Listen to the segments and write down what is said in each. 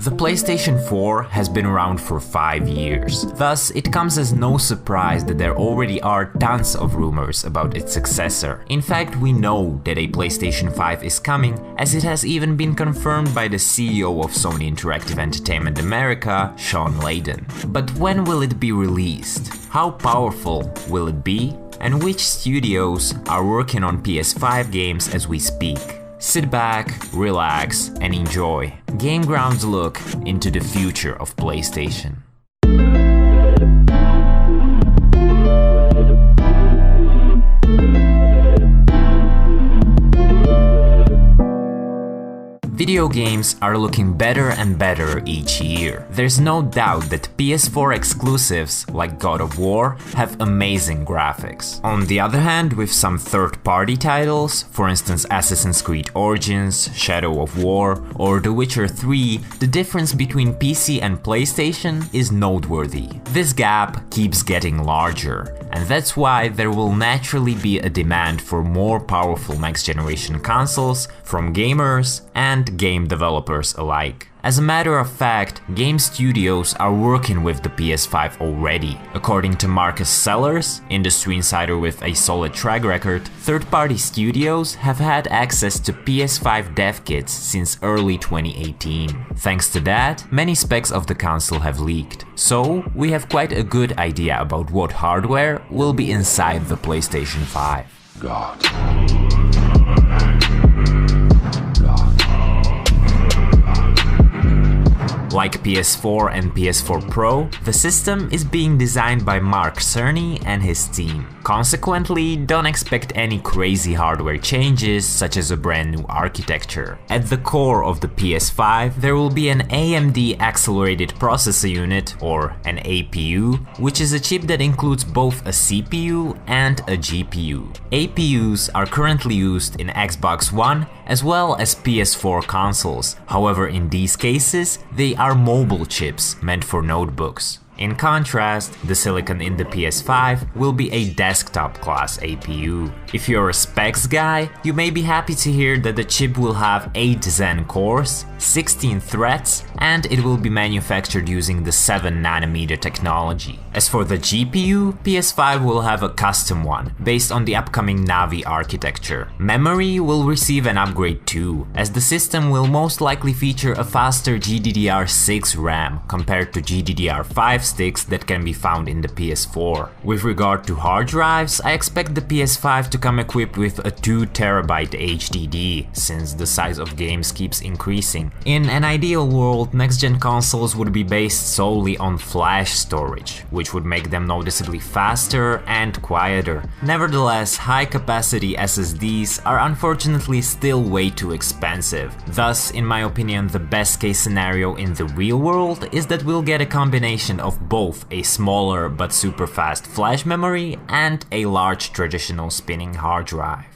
The PlayStation 4 has been around for 5 years, thus it comes as no surprise that there already are tons of rumors about its successor. In fact, we know that a PlayStation 5 is coming, as it has even been confirmed by the CEO of Sony Interactive Entertainment America, Sean Layden. But when will it be released? How powerful will it be? And which studios are working on PS5 games as we speak? Sit back, relax, and enjoy. Game Ground's look into the future of PlayStation. Video games are looking better and better each year. There's no doubt that PS4 exclusives like God of War have amazing graphics. On the other hand, with some third-party titles, for instance Assassin's Creed Origins, Shadow of War, or The Witcher 3, the difference between PC and PlayStation is noteworthy. This gap keeps getting larger, and that's why there will naturally be a demand for more powerful next-generation consoles from gamers and game developers alike. As a matter of fact, game studios are working with the PS5 already. According to Marcus Sellers, industry insider with a solid track record, third-party studios have had access to PS5 dev kits since early 2018. Thanks to that, many specs of the console have leaked. So, we have quite a good idea about what hardware will be inside the PlayStation 5. God. Like PS4 and PS4 Pro, the system is being designed by Mark Cerny and his team. Consequently, don't expect any crazy hardware changes such as a brand new architecture. At the core of the PS5, there will be an AMD Accelerated Processor Unit, or an APU, which is a chip that includes both a CPU and a GPU. APUs are currently used in Xbox One as well as PS4 consoles. However, in these cases, they are mobile chips meant for notebooks. In contrast, the silicon in the PS5 will be a desktop-class APU. If you're a specs guy, you may be happy to hear that the chip will have 8 Zen cores, 16 threads, and it will be manufactured using the 7nm technology. As for the GPU, PS5 will have a custom one, based on the upcoming Navi architecture. Memory will receive an upgrade too, as the system will most likely feature a faster GDDR6 RAM compared to GDDR5 sticks that can be found in the PS4. With regard to hard drives, I expect the PS5 to come equipped with a 2TB HDD, since the size of games keeps increasing. In an ideal world, next-gen consoles would be based solely on flash storage, which would make them noticeably faster and quieter. Nevertheless, high-capacity SSDs are unfortunately still way too expensive. Thus, in my opinion, the best-case scenario in the real world is that we'll get a combination of both a smaller but super fast flash memory and a large traditional spinning hard drive.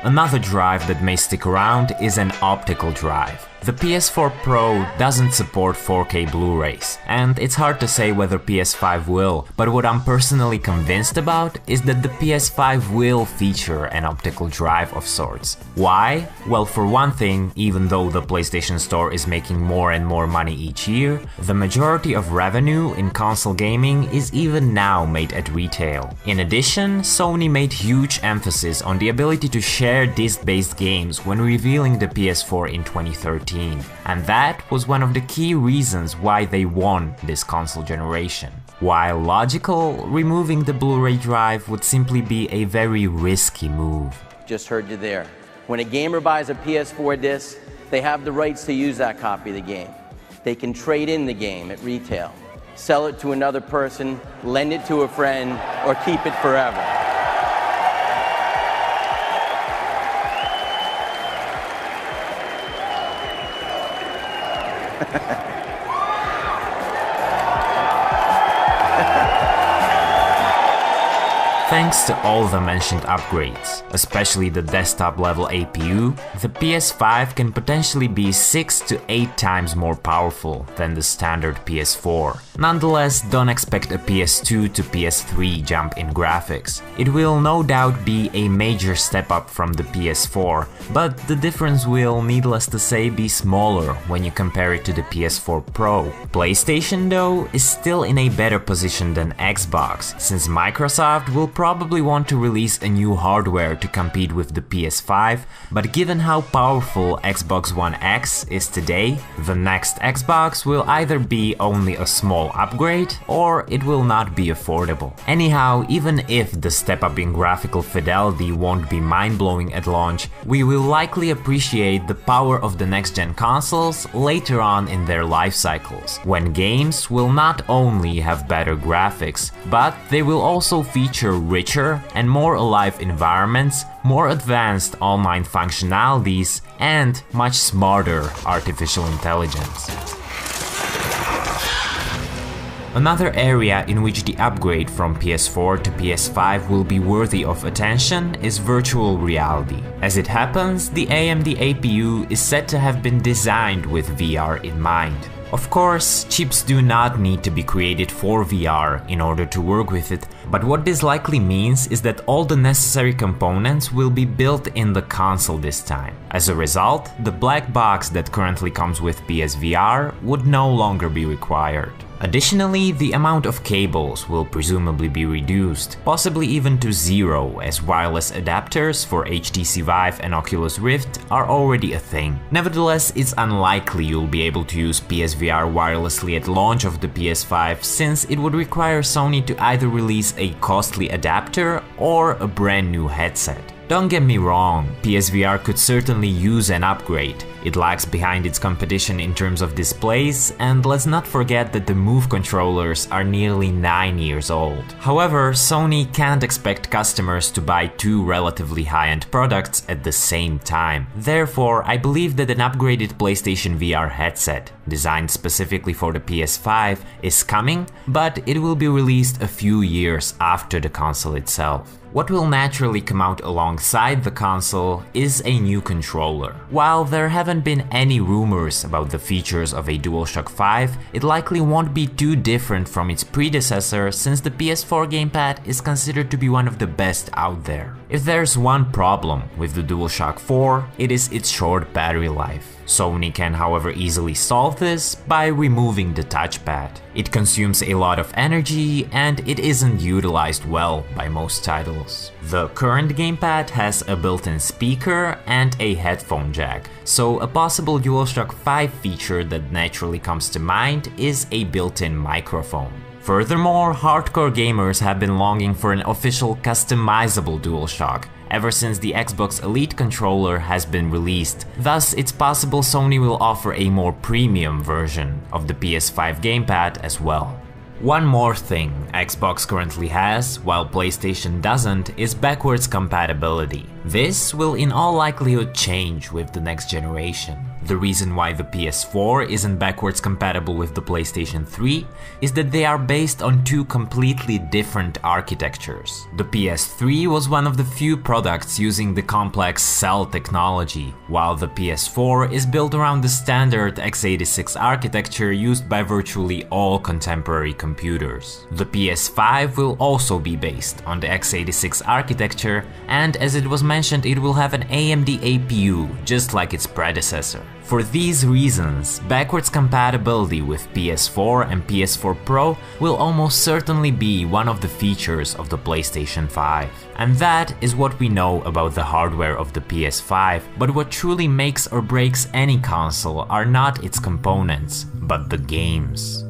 Another drive that may stick around is an optical drive. The PS4 Pro doesn't support 4K Blu-rays, and it's hard to say whether PS5 will, but what I'm personally convinced about is that the PS5 will feature an optical drive of sorts. Why? Well, for one thing, even though the PlayStation Store is making more and more money each year, the majority of revenue in console gaming is even now made at retail. In addition, Sony made huge emphasis on the ability to share disc-based games when revealing the PS4 in 2013. And that was one of the key reasons why they won this console generation. While logical, removing the Blu-ray drive would simply be a very risky move. Just heard you there. When a gamer buys a PS4 disc, they have the rights to use that copy of the game. They can trade in the game at retail, sell it to another person, lend it to a friend, or keep it forever. Thanks to all the mentioned upgrades, especially the desktop level APU, the PS5 can potentially be 6 to 8 times more powerful than the standard PS4. Nonetheless, don't expect a PS2 to PS3 jump in graphics. It will no doubt be a major step up from the PS4, but the difference will, needless to say, be smaller when you compare it to the PS4 Pro. PlayStation, though, is still in a better position than Xbox, since Microsoft will probably want to release a new hardware to compete with the PS5, but given how powerful Xbox One X is today, the next Xbox will either be only a small upgrade or it will not be affordable. Anyhow, even if the step up in graphical fidelity won't be mind-blowing at launch, we will likely appreciate the power of the next-gen consoles later on in their life cycles, when games will not only have better graphics, but they will also feature richer and more alive environments, more advanced online functionalities, and much smarter artificial intelligence. Another area in which the upgrade from PS4 to PS5 will be worthy of attention is virtual reality. As it happens, the AMD APU is said to have been designed with VR in mind. Of course, chips do not need to be created for VR in order to work with it, but what this likely means is that all the necessary components will be built in the console this time. As a result, the black box that currently comes with PSVR would no longer be required. Additionally, the amount of cables will presumably be reduced, possibly even to zero, as wireless adapters for HTC Vive and Oculus Rift are already a thing. Nevertheless, it's unlikely you'll be able to use PSVR wirelessly at launch of the PS5, since it would require Sony to either release a costly adapter or a brand new headset. Don't get me wrong, PSVR could certainly use an upgrade. It lags behind its competition in terms of displays, and let's not forget that the Move controllers are nearly 9 years old. However, Sony can't expect customers to buy two relatively high-end products at the same time. Therefore, I believe that an upgraded PlayStation VR headset, designed specifically for the PS5, is coming, but it will be released a few years after the console itself. What will naturally come out alongside the console is a new controller. While there haven't been any rumors about the features of a DualShock 5, it likely won't be too different from its predecessor, since the PS4 gamepad is considered to be one of the best out there. If there's one problem with the DualShock 4, it is its short battery life. Sony can, however, easily solve this by removing the touchpad. It consumes a lot of energy and it isn't utilized well by most titles. The current gamepad has a built-in speaker and a headphone jack, so a possible DualShock 5 feature that naturally comes to mind is a built-in microphone. Furthermore, hardcore gamers have been longing for an official customizable DualShock ever since the Xbox Elite controller has been released. Thus, it's possible Sony will offer a more premium version of the PS5 gamepad as well. One more thing Xbox currently has, while PlayStation doesn't, is backwards compatibility. This will in all likelihood change with the next generation. The reason why the PS4 isn't backwards compatible with the PlayStation 3 is that they are based on two completely different architectures. The PS3 was one of the few products using the complex cell technology, while the PS4 is built around the standard x86 architecture used by virtually all contemporary computers. The PS5 will also be based on the x86 architecture, and as it was mentioned, it will have an AMD APU, just like its predecessor. For these reasons, backwards compatibility with PS4 and PS4 Pro will almost certainly be one of the features of the PlayStation 5. And that is what we know about the hardware of the PS5, but what truly makes or breaks any console are not its components, but the games.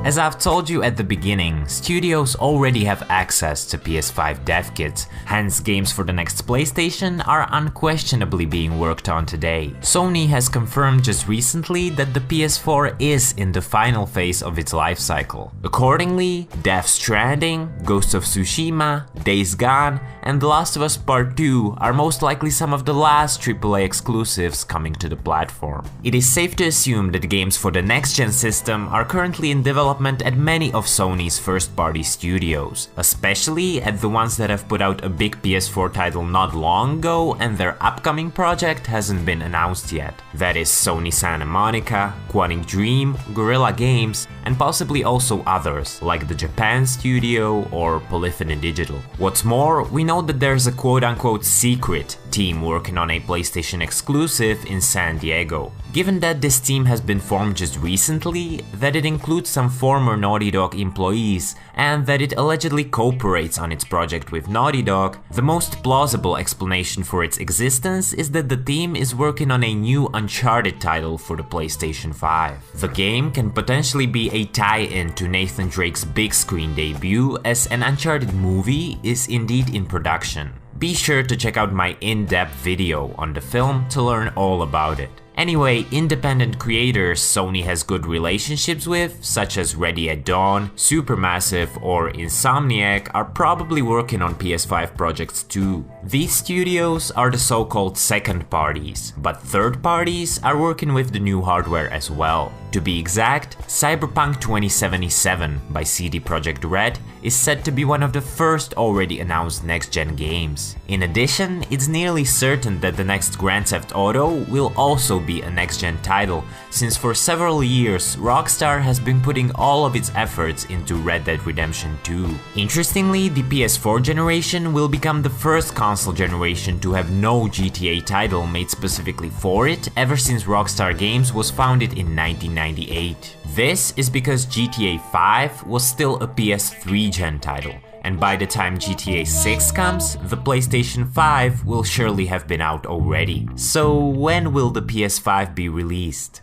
As I've told you at the beginning, studios already have access to PS5 dev kits, hence games for the next PlayStation are unquestionably being worked on today. Sony has confirmed just recently that the PS4 is in the final phase of its life cycle. Accordingly, Death Stranding, Ghost of Tsushima, Days Gone, and The Last of Us Part 2 are most likely some of the last AAA exclusives coming to the platform. It is safe to assume that games for the next-gen system are currently in development development at many of Sony's first-party studios, especially at the ones that have put out a big PS4 title not long ago and their upcoming project hasn't been announced yet. That is Sony Santa Monica, Quantic Dream, Guerrilla Games, and possibly also others, like the Japan studio or Polyphony Digital. What's more, we know that there's a quote-unquote secret team working on a PlayStation exclusive in San Diego. Given that this team has been formed just recently, that it includes some former Naughty Dog employees, and that it allegedly cooperates on its project with Naughty Dog, the most plausible explanation for its existence is that the team is working on a new Uncharted title for the PlayStation 5. The game can potentially be a tie-in to Nathan Drake's big screen debut, as an Uncharted movie is indeed in production. Be sure to check out my in-depth video on the film to learn all about it. Anyway, independent creators Sony has good relationships with, such as Ready at Dawn, Supermassive or Insomniac, are probably working on PS5 projects too. These studios are the so-called second parties, but third parties are working with the new hardware as well. To be exact, Cyberpunk 2077 by CD Projekt Red is said to be one of the first already announced next-gen games. In addition, it's nearly certain that the next Grand Theft Auto will also be a next-gen title, since for several years Rockstar has been putting all of its efforts into Red Dead Redemption 2. Interestingly, the PS4 generation will become the first console generation to have no GTA title made specifically for it ever since Rockstar Games was founded in 1998. This is because GTA 5 was still a PS3 gen title, and by the time GTA 6 comes, the PlayStation 5 will surely have been out already. So when will the PS5 be released?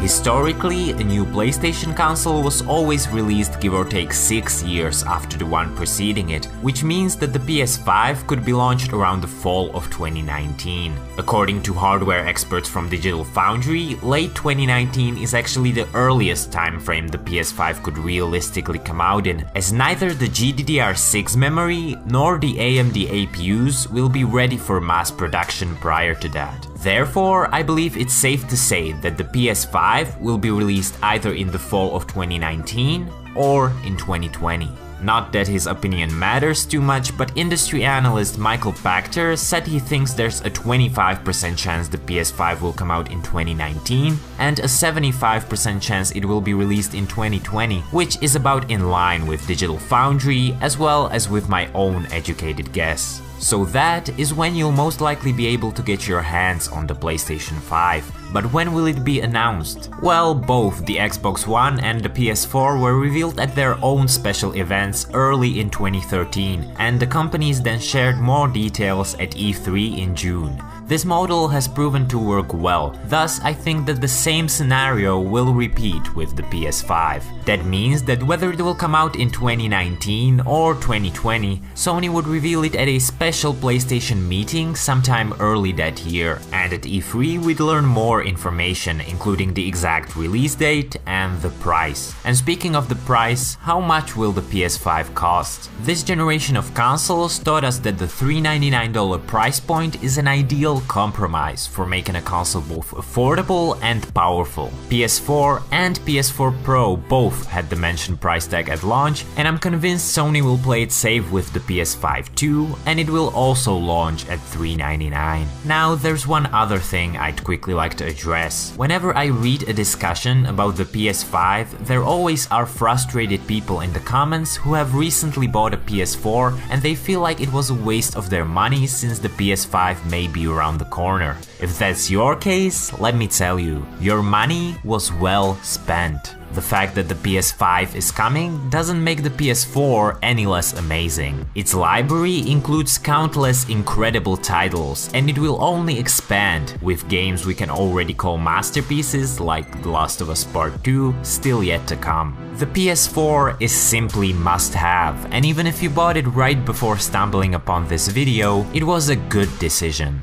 Historically, a new PlayStation console was always released give or take 6 years after the one preceding it, which means that the PS5 could be launched around the fall of 2019. According to hardware experts from Digital Foundry, late 2019 is actually the earliest time frame the PS5 could realistically come out in, as neither the GDDR6 memory nor the AMD APUs will be ready for mass production prior to that. Therefore, I believe it's safe to say that the PS5 will be released either in the fall of 2019 or in 2020. Not that his opinion matters too much, but industry analyst Michael Pachter said he thinks there's a 25% chance the PS5 will come out in 2019 and a 75% chance it will be released in 2020, which is about in line with Digital Foundry as well as with my own educated guess. So that is when you'll most likely be able to get your hands on the PlayStation 5. But when will it be announced? Well, both the Xbox One and the PS4 were revealed at their own special events early in 2013, and the companies then shared more details at E3 in June. This model has proven to work well, thus I think that the same scenario will repeat with the PS5. That means that whether it will come out in 2019 or 2020, Sony would reveal it at a special PlayStation meeting sometime early that year, and at E3 we'd learn more information, including the exact release date and the price. And speaking of the price, how much will the PS5 cost? This generation of consoles taught us that the $399 price point is an ideal compromise for making a console both affordable and powerful. PS4 and PS4 Pro both had the mentioned price tag at launch, and I'm convinced Sony will play it safe with the PS5 too, and it will also launch at $399. Now there's one other thing I'd quickly like to address. Whenever I read a discussion about the PS5, there always are frustrated people in the comments who have recently bought a PS4 and they feel like it was a waste of their money since the PS5 may be around the corner. If that's your case, let me tell you, your money was well spent. The fact that the PS5 is coming doesn't make the PS4 any less amazing. Its library includes countless incredible titles, and it will only expand with games we can already call masterpieces like The Last of Us Part 2 still yet to come. The PS4 is simply must-have, and even if you bought it right before stumbling upon this video, it was a good decision.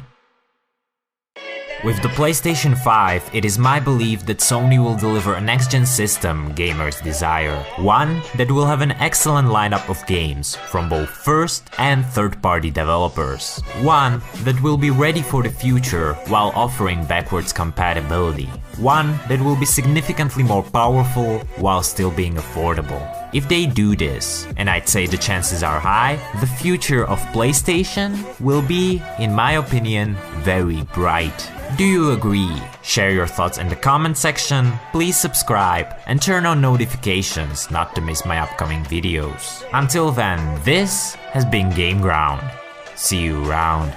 With the PlayStation 5, it is my belief that Sony will deliver a next-gen system gamers desire. One that will have an excellent lineup of games from both first and third-party developers. One that will be ready for the future while offering backwards compatibility. One that will be significantly more powerful while still being affordable. If they do this, and I'd say the chances are high, the future of PlayStation will be, in my opinion, very bright. Do you agree? Share your thoughts in the comment section, please subscribe and turn on notifications not to miss my upcoming videos. Until then, this has been Game Ground. See you around.